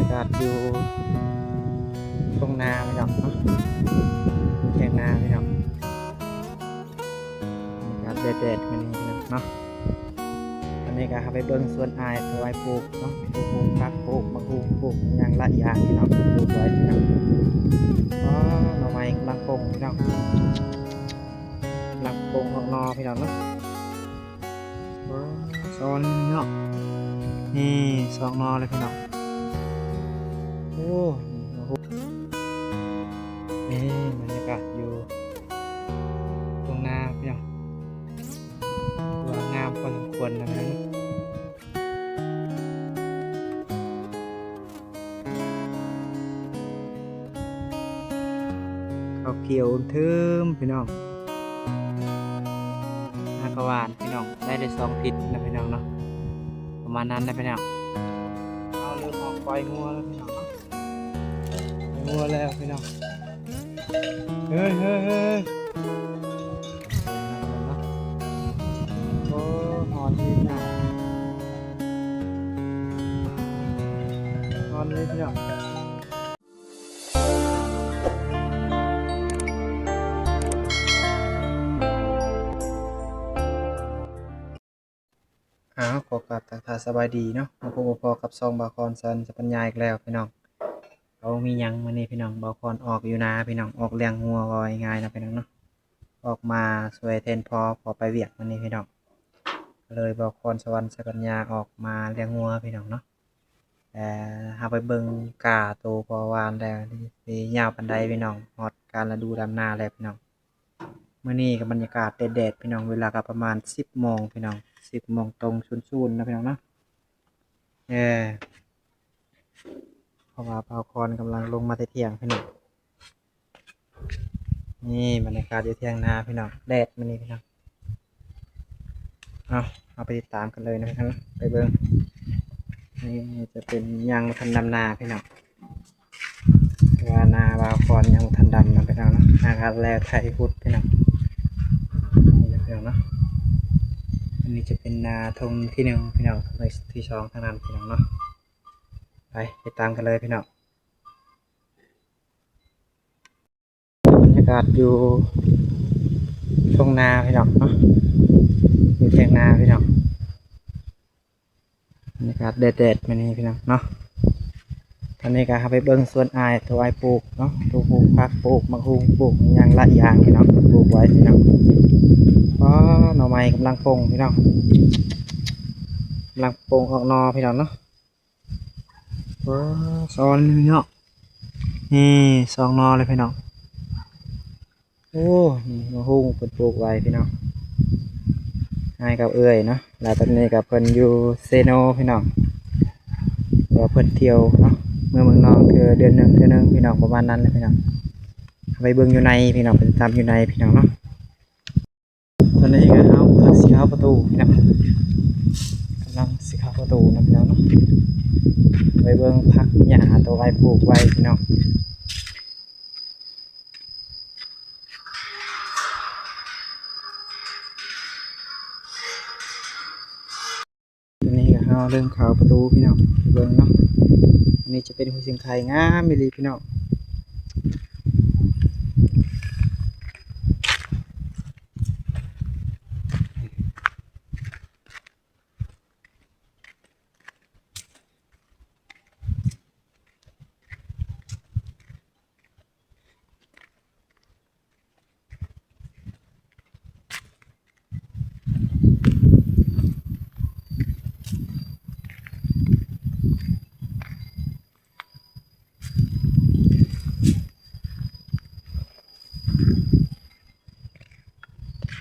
ากาศอยู่ตรงนาพี่น้องเนาะแทงนาพี่น้องบรรยากาศแดดๆมันนี่พี่น้องเนาะอันนี้ก็ไปเบิ่งสวนอ้ายตัวไอ้ปลูกเนาะปลูกผักปลูกมะกรูดปลูกอย่างละอย่างพี่น้องปลูกไว้พี่น้องอ๋อหน่อไม้กำลังปงพี่น้องกำลังปงออกนอพี่น้องเนาะซอนเนาะนี่สองนอเลยพี่น้องโอ้นี่บรรยากาศอยู่ตรงนาพี่น้องว่างามพอสมควรนะพี่น้องเขาเกี่ยวทึมพี่น้องนากระวานพี่น้องได้2 ทิศนะพี่น้องเนาะประมาณนั้นนะพี่น้องเอาเริ่มออกปล่อยงัวแล้วพี่น้องเนาะงัวแล้วพี่น้องเฮ้ยโอ้หอนดีนะหอนเลยพี่น้องขอกราบทักทายสบายดีเนาะมาพบพอกับซองบาคอนซันจะบรรยายอีกแล้วพี่น้องเรามียังมานี่พี่น้องบาคอนออกอยู่นะพี่น้องออกเลี้ยงงัวไว้ง่ายนะพี่น้องเนาะออกมาสวยเทนพอไปเวียกมานี่พี่น้องเลยบาคอนสวรรค์สกัญญาออกมาเลี้ยงงัวพี่น้องเนาะแต่หาไปเบิ่งกาโตพอวานแล้วที่ยาวปันไดพี่น้องฮอดการฤดูดำนาแล้วพี่น้องเมื่อนี้กับบรรยากาศแดดๆพี่น้องเวลาก็ประมาณ10 โมงพี่น้อง10 โมงตรงชุนๆนะพี่น้องเนาะเพราะว่าบาคอนกำลังลงมาเที่ยงพี่น้องนี่บรรยากาศอยู่เที่ยงนาพี่น้องแดดมันนี่พี่น้องเอาไปติดตามกันเลยนะพี่น้องไปเบิ่งนี่จะเป็นยังทันดำนาพี่น้องว่านาบาคอนยังทันดำนะพี่น้องเนาะนาคาแล้วไทยพุทธพี่น้องนี่นะพี่น้องเนาะอันนี้จะเป็นนาทงที่1พี่น้องที่2ทางนั้นพี่น้องเนาะไปตามกันเลยพี่น้องบรรยากาศอยู่ตรงนาพี่น้องเนาะอยู่แทงนาพี่น้องบรรยากาศแดดๆมันนี่พี่น้องเนาะตอนนี้ก็ไปเบิ่งสวนอ้ายตัวไอ้ปลูกเนาะตัวปลูกผักปลูกมะกรูดปลูกอย่างละอย่างพี่น้องปลูกไว้พี่น้องอ๋อหน่อไม้กำลังปงพี่น้องกำลังปงออกนอพี่น้องเนาะซอนพี่น้องนี่2 นอเลยพี่น้องโอ้นี่มะฮุ่งเพิ่นปลูกไว้พี่น้องให้กับเอื้อยเนาะแล้วตอนนี้กับเพิ่นอยู่เซโนพี่น้องว่าเพิ่นเที่ยวเนาะเมืองนอกคือเดือน1 เทื่อนึงพี่น้องประมาณนั้นเลยพี่น้องไปเบิ่งอยู่ในพี่น้องเป็นตามอยู่ในพี่น้องเนาะตอนนี้ก็เอาสิเข้าประตูพี่น้องกำลังสิเข้าประตูนะพี่น้องเนาะไปเบิ่งผักหญ้าตัวไว้ปลูกไว้พี่น้องตอนนี้ก็เอาเริ่มเข้าประตูพี่น้องไปเบิ่งเนาะอันนี้จะเป็นหัวเสียงไข่งามมิลีพี่น้อง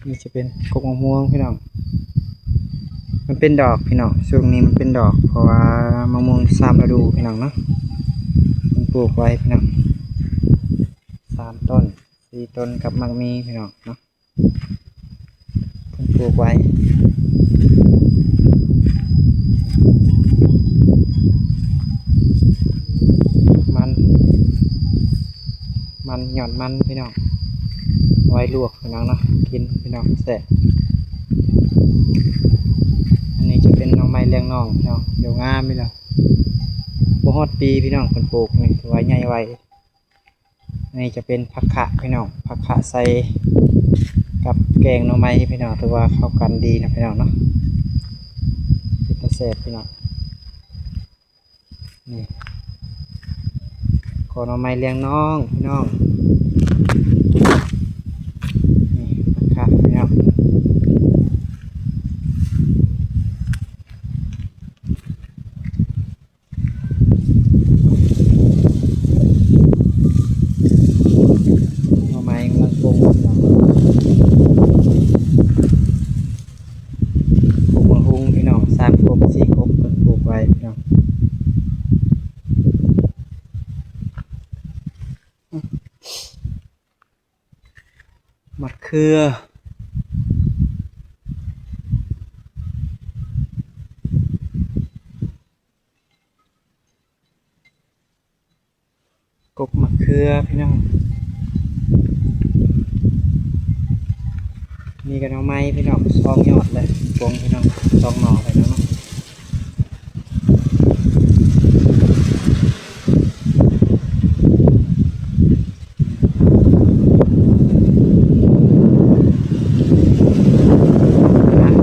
นี่จะเป็นกกมะม่วงพี่น้องมันเป็นดอกพี่น้องช่วงนี้มันเป็นดอกเพราะว่ามะม่วง3 ฤดูพี่น้องเนาะมันปลูกไว้พี่น้อง3 ต้น 4 ต้นกับมักมีพี่น้องเนาะมันปลูกไว้มันหย่อนมันพี่น้องไว้ลวกพี่น้องเนาะกินพี่น้องแซ่บอันนี้จะเป็นหน่อไม้เลี้ยงน้องพี่น้องเดี๋ยวงามพี่น้องบ่ ฮอดปีพี่น้องเพิ่นปลูกนี่ถือว่าใหญ่ไวนี่จะเป็นผักขะพี่น้องผักขะใส่กับแกงหน่อไม้พี่น้องถือว่าเข้ากันดีนะพี่น้องเนาะเป็นตาแซ่บพี่น้องนี่ขอหน่อไม้เลี้ยงน้องพี่น้องนี่ผักขะพี่น้องหน่อไม้กำลังปรุงพี่น้องปลูกมะฮุงพี่น้อง3 กบ 4 กบเพิ่นปลูกไว้พี่น้องมะเขือมะเขือพี่น้องมีกันเอาไม้พี่น้อง2 ยอดเลยปงพี่น้อง2 หน่อไปแล้วเนาะ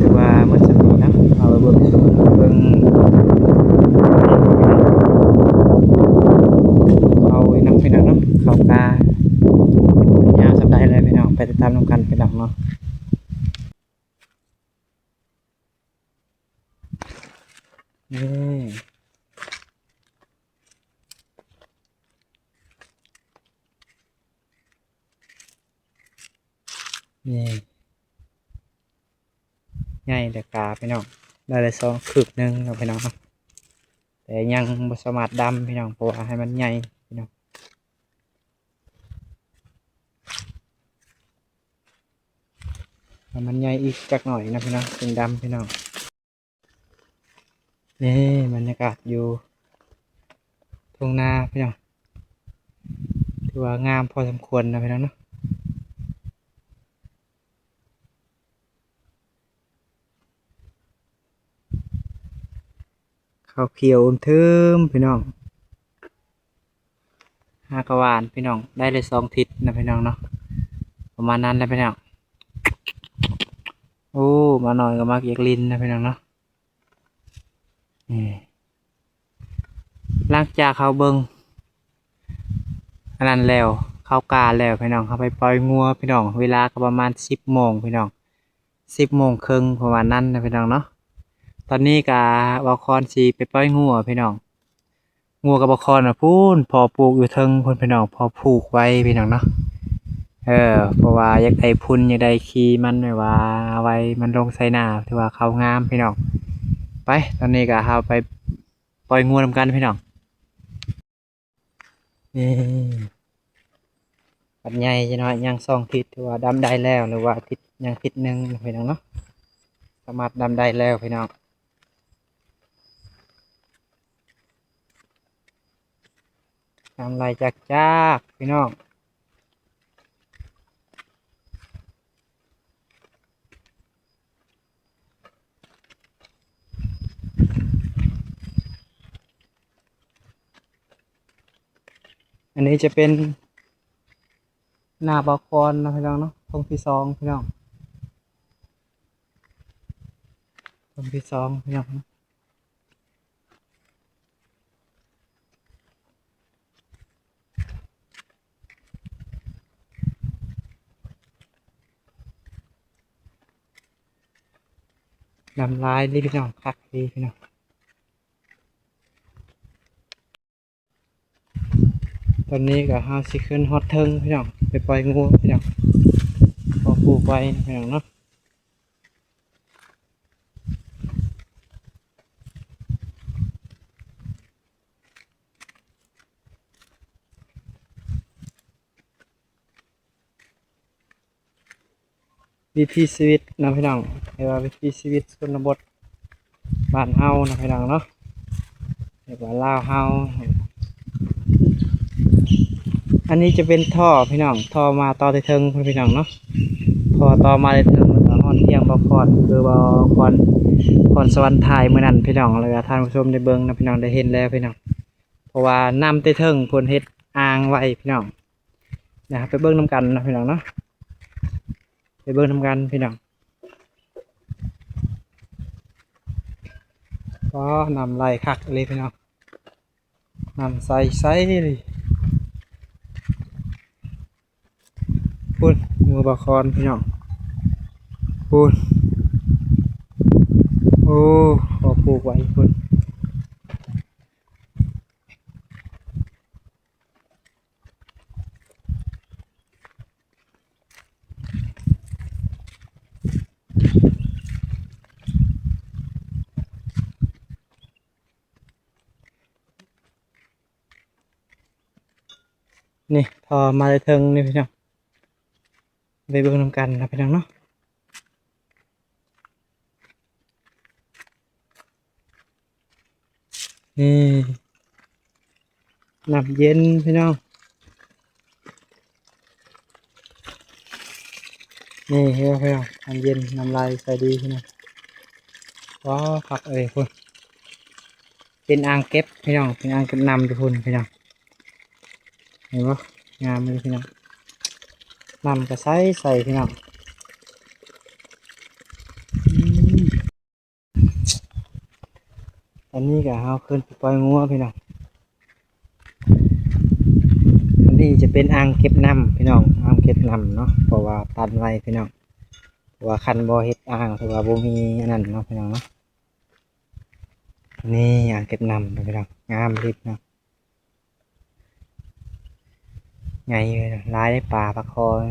ถือว่ามันจะดีนะเอาไปเบิ่งเอาไว้น้ำพี่น้องเนาะเขากาเป็นยาวสัปดาห์เลยพี่น้องไปติดตามน้ำกันพี่น้องเนาะนี่นี่ใหญ่เด็กกาพี่น้องได้เลย2 คืบหนึ่งเราพี่น้องเนาะแต่ยังบ่สามารถดำพี่น้องเพราะว่าให้มันใหญ่พี่น้องให้มันใหญ่อีกจักหน่อยนะพี่น้องถึงดำพี่น้องนี่บรรยากาศอยู่ทุ่งนาพี่น้องถือว่างามพอสมควรนะพี่น้องเนาะข้าวเขียวอมเทิมพี่น้อง5 กะหวานพี่น้องได้เลย2 ทิศนะพี่น้องเนาะประมาณนั้นแหละพี่น้องโอ้มาหน่อยก็มาเกียกลินนะพี่น้องเนาะนี่หลังจากเขาเบิงอันนั้นแล้วเข้ากาแล้วพี่น้องเขาไปปล่อยงัวพี่น้องเวลาก็ประมาณ10 โมงพี่น้อง10 โมงครึ่งประมาณนั้นนะพี่น้องเนาะตอนนี้กะบอคอนสีไปปล่อยงัวพี่น้องงัวกับบอคอนนะพูนพอปลูกอยู่เทิงพูนพี่น้องพอผูกไว้พี่น้องเนาะเพราะว่าอยากได้พุ่นอยากได้ขี้มันไว้ว่าไว้มันลงใส่หน้าถือว่าเขางามพี่น้องไปตอนนี้ก็เอาไปปล่อยงูนำกันพี่น้องนี่ปัดใหญ่จะน้อยยัง2 ทิศถือว่าดำได้แล้วหรือว่าทิศยังทิศหนึ่งพี่น้องเนาะสามารถดำได้แล้วพี่น้องทำลายจากพี่น้องอันนี้จะเป็นหน้าบอคอนนะพี่น้องเนาะตรงที่2พี่น้องตรงที่2พี่น้องดำลายนี่พี่น้องคักดีพี่น้องตอนนี้ก็ห้าสิขึ้นฮอตเทิงพี่น้องไปปล่อยงูพี่น้องพอปลูกไว้พี่น้องเนาะวิถีชีวิตนะพี่น้องเรียกว่าวิถีชีวิตชนบทบ้านเฮานะพี่น้องเนาะเรียกว่าลาวเฮาอันนี้จะเป็นท่อพี่น้องท่อมาต่อเทิงพี่น้องเนาะพอต่อมาเทิงแล้วก็ฮอดเที่ยงบ่คอนคือบ่คอนสวรรค์ไทยเมื่อนั้นพี่น้องเลยท่านผู้ชมได้เบิ่งนะพี่น้องได้เห็นแล้วพี่น้อง เพราะว่าน้ำเตเทิงเพิ่นเฮ็ดอ่างไว้พี่น้องนะครับไปเบิ่งน้ำกันนะพี่น้องเนาะไปเบิ่งน้ำกันพี่น้องก็นำไหลคักเลยพี่น้องนำใส่เลยพูดมือบาคอนพี่น้องพูดโอ้ขอปลูกไว้พูดนี่พอมาได้เทิงนี่พี่น้องไปเบิ่งน้ำกันนะพี่น้องเนาะนี่น้ำเย็นพี่น้องนี่เฮ้ยพี่น้องน้ำเย็นน้ำลายใส่ดีพี่น้องว้าวผักพุ่นเป็นอ่างเก็บพี่น้องเป็นอ่างเก็บน้ำทุกคนพี่น้องเห็นปะงามเลยพี่น้องน้ำก็ใส่พี่น้องอันนี้ก็เอาขึ้นไปปล่อยงัวพี่น้องอันนี้จะเป็นอ่างเก็บน้ำพี่น้องอ่างเก็บน้ำเนาะเพราะว่าตันไว้พี่น้องเพราะว่าคันบ่เฮ็ดอ่างเพราะว่าบ่มีอันนั้นเนาะพี่น้องเนาะนี่อ่างเก็บน้ำพี่น้องงามเลยพี่น้องไงลายได้ปลาปลาคอย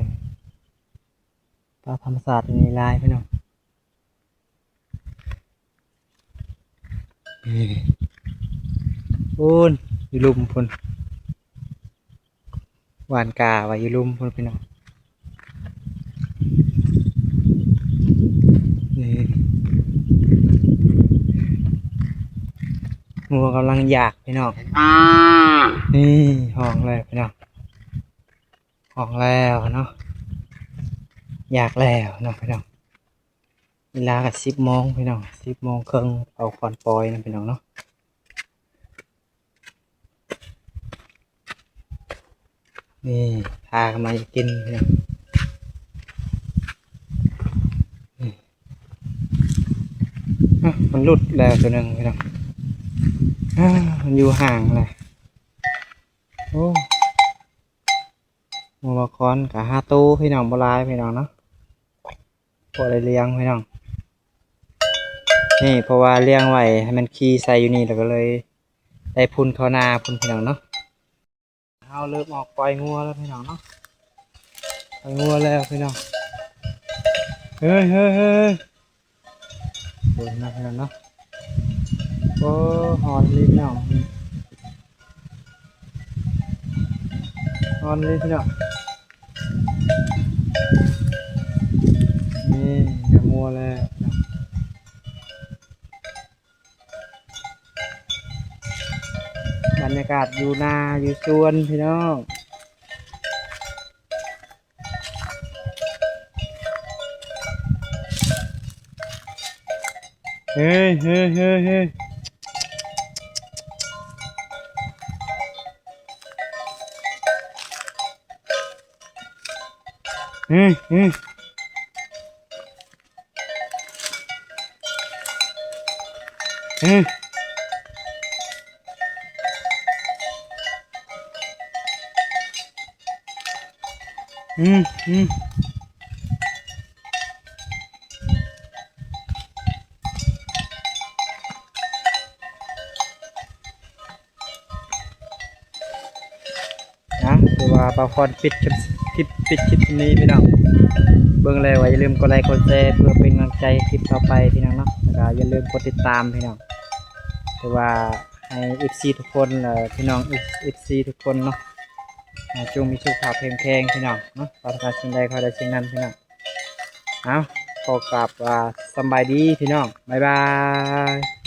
ปลาธรรมศาสตร์มีลายพี่น้องพูนอยู่ลุมพูนหวานกาไว้อยู่ลุมพูนพี่น้องนี่งัวกำลังอยากพี่น้องนี่ห้องเลยพี่น้องห้องแล้วเนาะอยากแล้วเนาะพี่น้องเวลากับ10 โมงพี่น้อง10 โมงครึ่งเอาควันปล่อยนะพี่น้องเนาะนี่พากันมากินพี่น้องมันหลุดแล้วตัวหนึ่งพี่น้องมันอยู่ห่างเลยโอ้โมบาคอนกับ5 ตู้พี่น้องโบราณพี่น้องเนาะพอได้เลี้ยงพี่น้องนี่เพราะว่าเลี้ยงไว้ให้มันขี้ใส่อยู่นี่แล้วก็เลยได้พุ่นเข้านาพุ่นพี่น้องเนาะเอาเริ่มออกปล่อยงัวแล้วพี่น้องเนาะปล่อยงัวแล้วพี่น้องเฮ้ยโดนนะพี่น้องเนาะโอ้ฮอนลิ้นน้องฮอนลิ้นพี่น้องนี่จะงัวแล้วบรรยากาศอยู่นาอยู่สวนพี่น้องเฮ้ยเฮ้ยเฮ้ยเฮ้ยเฮ้ยเฮ้ยเฮ้ยอืมอืมนะคือว่าปลาคอนปิดคลิปนี้พี่น้องเบิ่งแล้วอย่าลืมกดไลค์กดแชร์เพื่อเป็นกำลังใจคลิปต่อไปพี่น้องเนาะแล้วก็อย่าลืมกดติดตามพี่น้องคือว่าให้ FC ทุกคนพี่น้อง FC ทุกคนเนาะจงมีสุขภาพแข็งแรงพี่น้องเนาะปรารถนาสิ่งใดขอได้สิ่งนั้นพี่น้องเอาขอกราบสำบายดีพี่น้องบ๊ายบาย